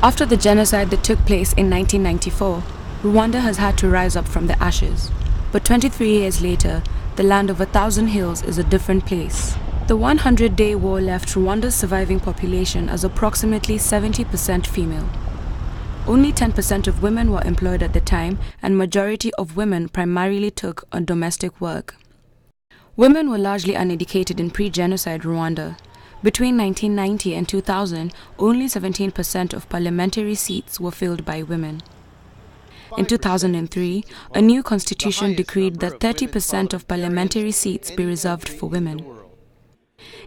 After the genocide that took place in 1994, Rwanda has had to rise up from the ashes. But 23 years later, the land of 1,000 hills is a different place. The 100-day war left Rwanda's surviving population as approximately 70% female. Only 10% of women were employed at the time, and majority of women primarily took on domestic work. Women were largely uneducated in pre-genocide Rwanda. Between 1990 and 2000, only 17% of parliamentary seats were filled by women. In 2003, a new constitution decreed that 30% of parliamentary seats be reserved for women.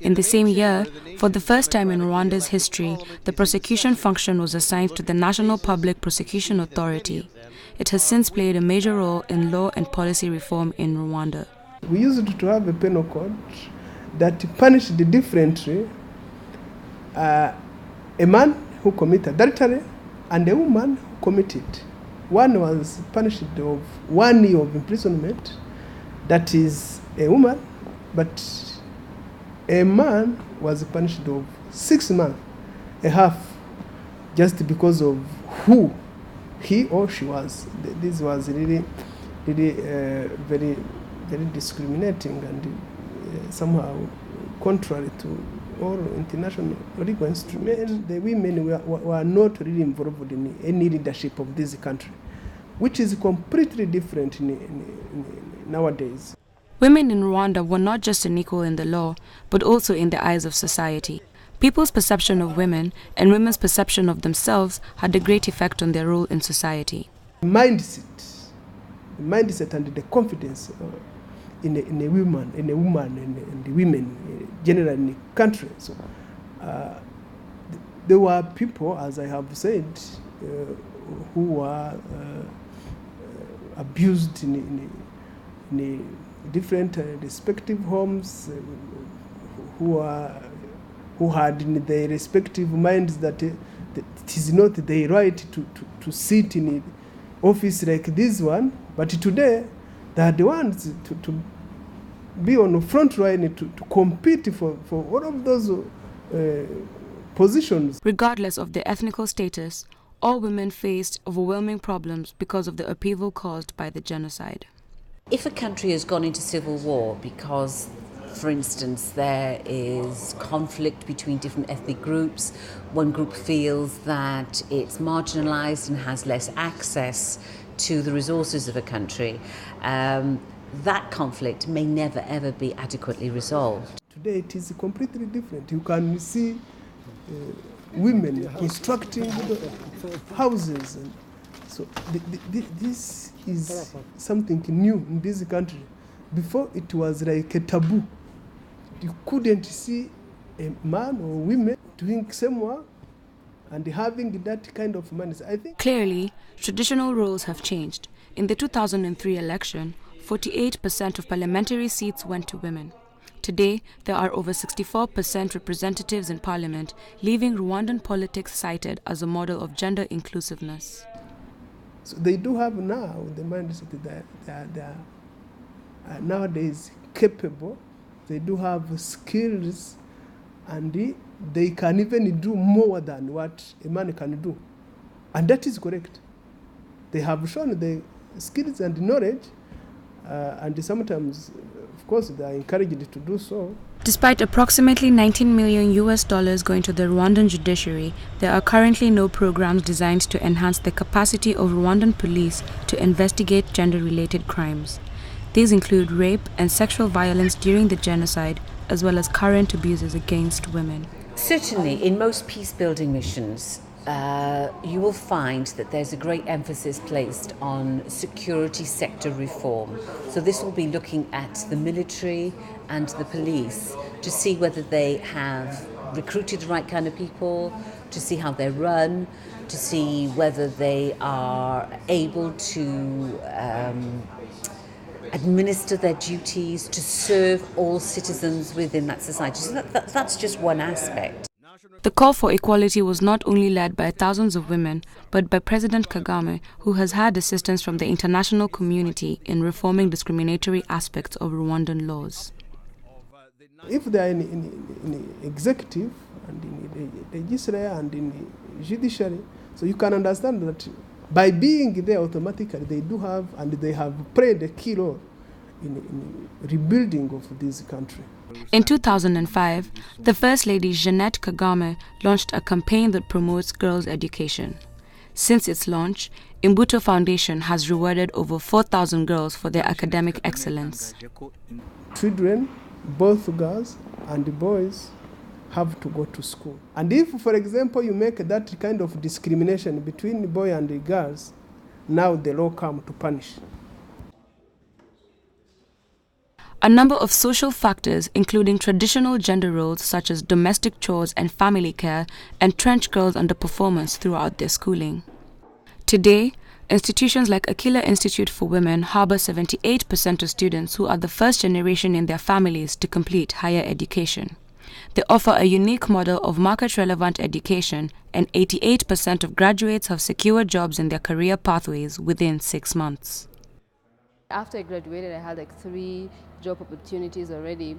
In the same year, for the first time in Rwanda's history, the prosecution function was assigned to the National Public Prosecution Authority. It has since played a major role in law and policy reform in Rwanda. We used to have a penal code that punished differently a man who committed adultery and a woman who committed. One was punished of 1 year of imprisonment, that is a woman, but a man was punished of 6 months, a half, just because of who he or she was. This was really very discriminating and somehow contrary to all international legal instruments. The women were not really involved in any leadership of this country, which is completely different nowadays. Women in Rwanda were not just an equal in the law, but also in the eyes of society. People's perception of women and women's perception of themselves had a great effect on their role in society. Mindset and the confidence in a woman and the women generally in the country. So, there were people, as I have said, who were abused in different respective homes, who had in their respective minds that it is not their right to sit in an office like this one, but today they are the ones to be on the front line to compete for all of those positions. Regardless of their ethnical status, all women faced overwhelming problems because of the upheaval caused by the genocide. If a country has gone into civil war because, for instance, there is conflict between different ethnic groups, one group feels that it's marginalized and has less access to the resources of a country, that conflict may never ever be adequately resolved. Today it is completely different. You can see women constructing houses. And so this is something new in this country. Before it was like a taboo. You couldn't see a man or women doing same work and having that kind of money. I think clearly, traditional roles have changed. In the 2003 election, 48% of parliamentary seats went to women. Today, there are over 64% representatives in parliament, leaving Rwandan politics cited as a model of gender inclusiveness. So they do have now the mindset that they are nowadays capable. They do have skills, and they can even do more than what a man can do. And that is correct. They have shown the skills and knowledge, and sometimes, of course, they are encouraged to do so. Despite approximately $19 million going to the Rwandan judiciary, there are currently no programs designed to enhance the capacity of Rwandan police to investigate gender-related crimes. These include rape and sexual violence during the genocide, as well as current abuses against women. Certainly, in most peace-building missions, you will find that there's a great emphasis placed on security sector reform. So this will be looking at the military and the police to see whether they have recruited the right kind of people, to see how they run, to see whether they are able to administer their duties, to serve all citizens within that society. So that's just one aspect. The call for equality was not only led by thousands of women, but by President Kagame, who has had assistance from the international community in reforming discriminatory aspects of Rwandan laws. If they are in executive and in the legislature and in the judiciary, So you can understand that by being there automatically, they do have, and they have played a key role in rebuilding of this country. In 2005, the First Lady Jeanette Kagame launched a campaign that promotes girls' education. Since its launch, Imbuto Foundation has rewarded over 4,000 girls for their academic excellence. Children, both girls and boys, have to go to school. And if, for example, you make that kind of discrimination between boys and girls, now the law comes to punish. A number of social factors, including traditional gender roles such as domestic chores and family care, entrench girls' underperformance throughout their schooling. Today, institutions like Akila Institute for Women harbor 78% of students who are the first generation in their families to complete higher education. They offer a unique model of market-relevant education, and 88% of graduates have secured jobs in their career pathways within 6 months. After I graduated, I had like 3 job opportunities already.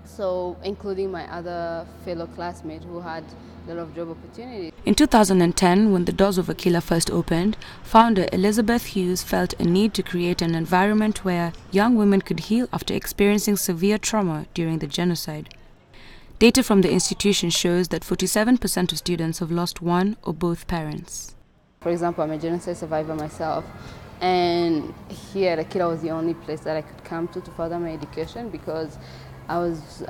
So, including my other fellow classmates who had a lot of job opportunities. In 2010, when the doors of Akila first opened, founder Elizabeth Hughes felt a need to create an environment where young women could heal after experiencing severe trauma during the genocide. Data from the institution shows that 47% of students have lost one or both parents. For example, I'm a genocide survivor myself. And here at Akila was the only place that I could come to further my education, because I was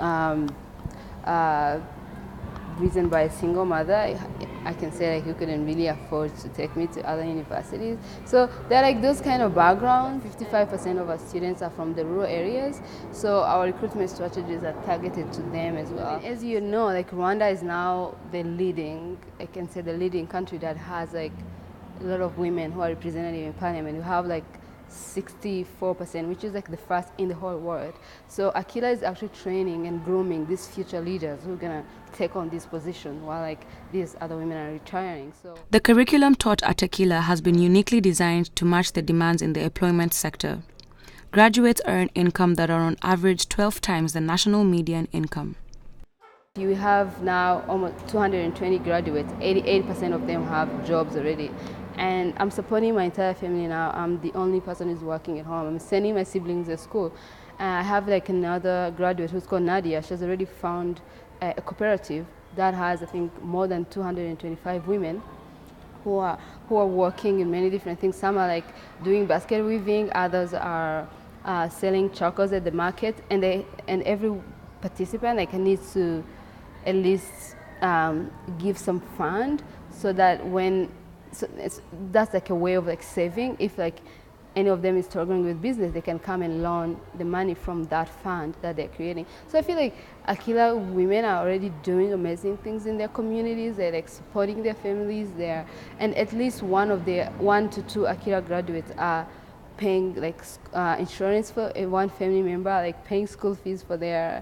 reasoned by a single mother. I can say like who couldn't really afford to take me to other universities. So they're like those kind of backgrounds. 55% of our students are from the rural areas, so our recruitment strategies are targeted to them as well. As you know, like Rwanda is now the leading, I can say the leading country that has like a lot of women who are represented in parliament. We have like 64%, which is like the first in the whole world. So Akila is actually training and grooming these future leaders who are gonna take on this position while like these other women are retiring. So the curriculum taught at Akila has been uniquely designed to match the demands in the employment sector. Graduates earn income that are on average 12 times the national median income. You have now almost 220 graduates. 88% of them have jobs already. And I'm supporting my entire family now. I'm the only person who's working at home. I'm sending my siblings to school. I have like another graduate who's called Nadia. She's already found a cooperative that has, I think, more than 225 women who are working in many different things. Some are like doing basket weaving, others are selling chocolates at the market, and every participant like needs to at least give some fund, so that that's like a way of like saving. If like any of them is struggling with business, they can come and loan the money from that fund that they're creating. So I feel like Akila women are already doing amazing things in their communities. They're like supporting their families there, and at least 1 to 2 Akila graduates are paying like insurance for one family member, like paying school fees for their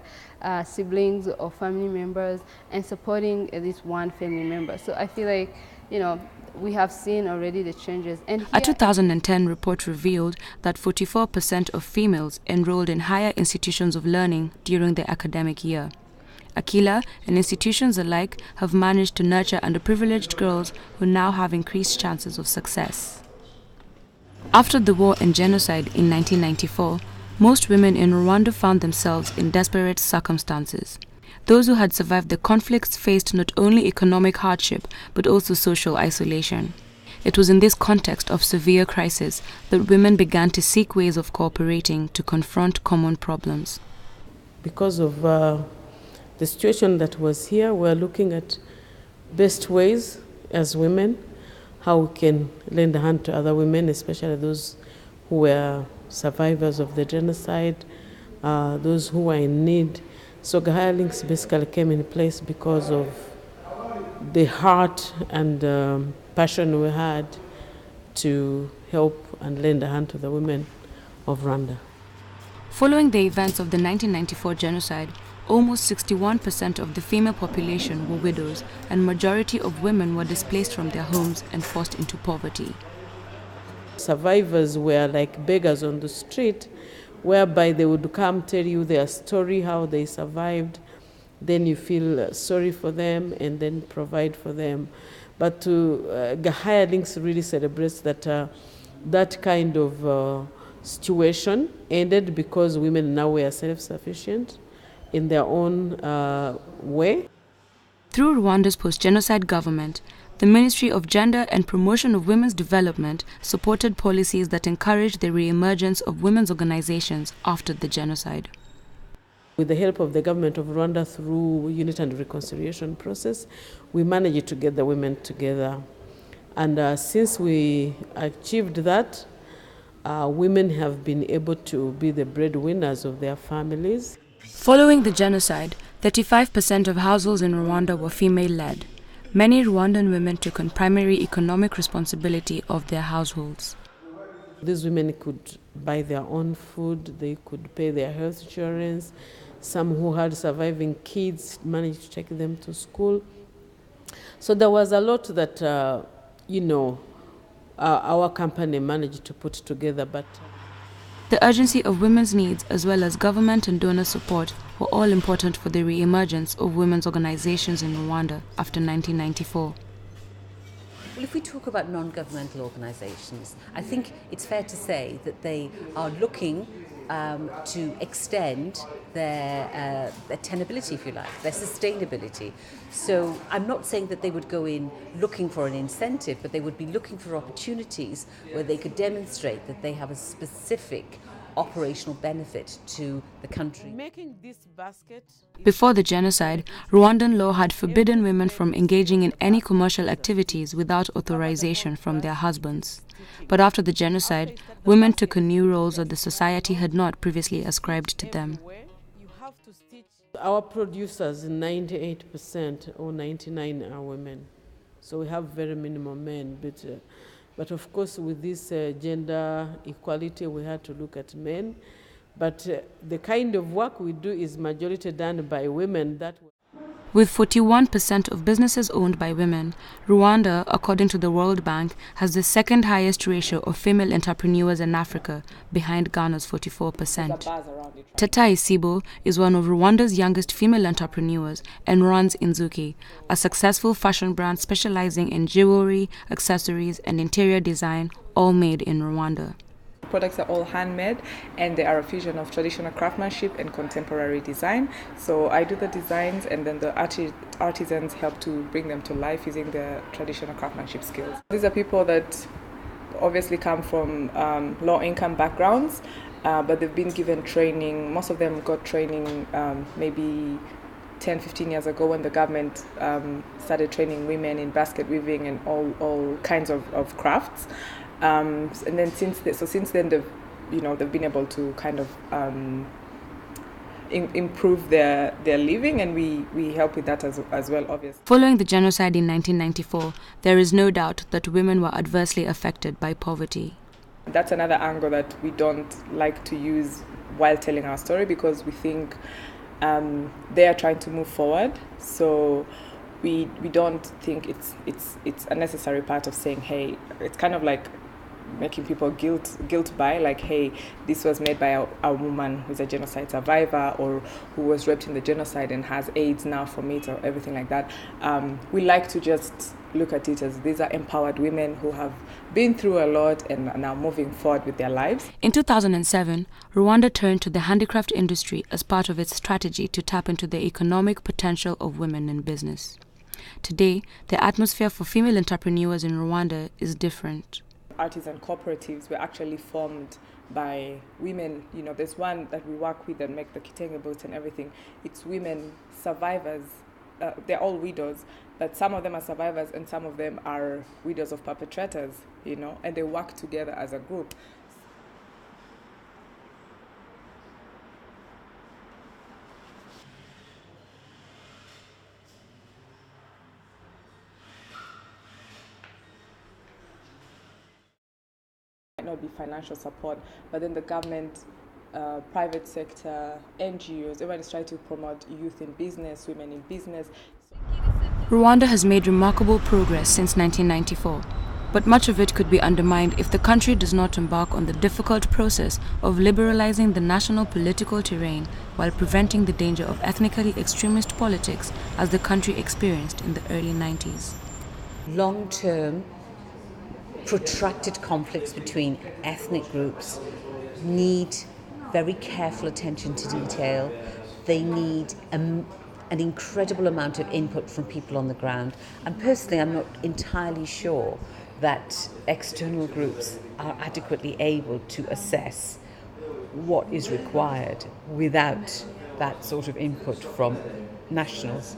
siblings or family members, and supporting at least one family member. So I feel like, you know, we have seen already the changes. And a 2010 report revealed that 44% of females enrolled in higher institutions of learning during the academic year. Akila and institutions alike have managed to nurture underprivileged girls who now have increased chances of success. After the war and genocide in 1994, most women in Rwanda found themselves in desperate circumstances. Those who had survived the conflicts faced not only economic hardship but also social isolation. It was in this context of severe crisis that women began to seek ways of cooperating to confront common problems. Because of the situation that was here, we're looking at best ways as women, how we can lend a hand to other women, especially those who were survivors of the genocide, those who were in need. So Gaia Links basically came in place because of the heart and passion we had to help and lend a hand to the women of Rwanda. Following the events of the 1994 genocide, almost 61% of the female population were widows, and majority of women were displaced from their homes and forced into poverty. Survivors were like beggars on the street, whereby they would come tell you their story, how they survived, then you feel sorry for them and then provide for them. But Gahaya Links really celebrates that that kind of situation ended because women now were self-sufficient in their own way. Through Rwanda's post-genocide government, the Ministry of Gender and Promotion of Women's Development supported policies that encouraged the re-emergence of women's organizations after the genocide. With the help of the government of Rwanda through unity and reconciliation process, we managed to get the women together. And since we achieved that, women have been able to be the breadwinners of their families. Following the genocide, 35% of households in Rwanda were female-led. Many Rwandan women took on primary economic responsibility of their households. These women could buy their own food, they could pay their health insurance. Some who had surviving kids managed to take them to school. So there was a lot that, our company managed to put together. But the urgency of women's needs as well as government and donor support were all important for the re-emergence of women's organizations in Rwanda after 1994. Well, if we talk about non-governmental organisations, I think it's fair to say that they are looking to extend their tenability, if you like, their sustainability. So I'm not saying that they would go in looking for an incentive, but they would be looking for opportunities where they could demonstrate that they have a specific operational benefit to the country. making this basket... Before the genocide, Rwandan law had forbidden women from engaging in any commercial activities without authorization from their husbands. But after the genocide, women took on new roles that the society had not previously ascribed to them. Our producers, 98% or 99% are women. So we have very minimum men. But of course, with this gender equality, we had to look at men. But the kind of work we do is majority done by women. With 41% of businesses owned by women, Rwanda, according to the World Bank, has the second highest ratio of female entrepreneurs in Africa, behind Ghana's 44%. Tata Isibo is one of Rwanda's youngest female entrepreneurs and runs Inzuki, a successful fashion brand specializing in jewelry, accessories, and interior design, all made in Rwanda. Products are all handmade and they are a fusion of traditional craftsmanship and contemporary design. So I do the designs and then the artisans help to bring them to life using the traditional craftsmanship skills. These are people that obviously come from low-income backgrounds, but they've been given training. Most of them got training maybe 10-15 years ago when the government started training women in basket weaving and all kinds of crafts. And then since then they've been able to kind of improve their living, and we help with that as well, obviously. Following the genocide in 1994, there is no doubt that women were adversely affected by poverty. That's another angle that we don't like to use while telling our story, because we think they are trying to move forward. So we don't think it's a necessary part of saying, hey, it's kind of like making people guilt by, like, hey, this was made by a woman who's a genocide survivor or who was raped in the genocide and has AIDS now from it or everything like that. We like to just look at it as these are empowered women who have been through a lot and are now moving forward with their lives. In 2007, Rwanda turned to the handicraft industry as part of its strategy to tap into the economic potential of women in business. Today, the atmosphere for female entrepreneurs in Rwanda is different. Artisan cooperatives were actually formed by women. You know, there's one that we work with and make the kitenge boots and everything. It's women survivors. They're all widows, but some of them are survivors and some of them are widows of perpetrators, you know, and they work together as a group. Not be financial support, but then the government, private sector, NGOs, everyone is trying to promote youth in business, women in business. Rwanda has made remarkable progress since 1994, But much of it could be undermined if the country does not embark on the difficult process of liberalizing the national political terrain while preventing the danger of ethnically extremist politics as the country experienced in the early 90s. Long-term, protracted conflicts between ethnic groups need very careful attention to detail. They need an incredible amount of input from people on the ground. And personally, I'm not entirely sure that external groups are adequately able to assess what is required without that sort of input from nationals.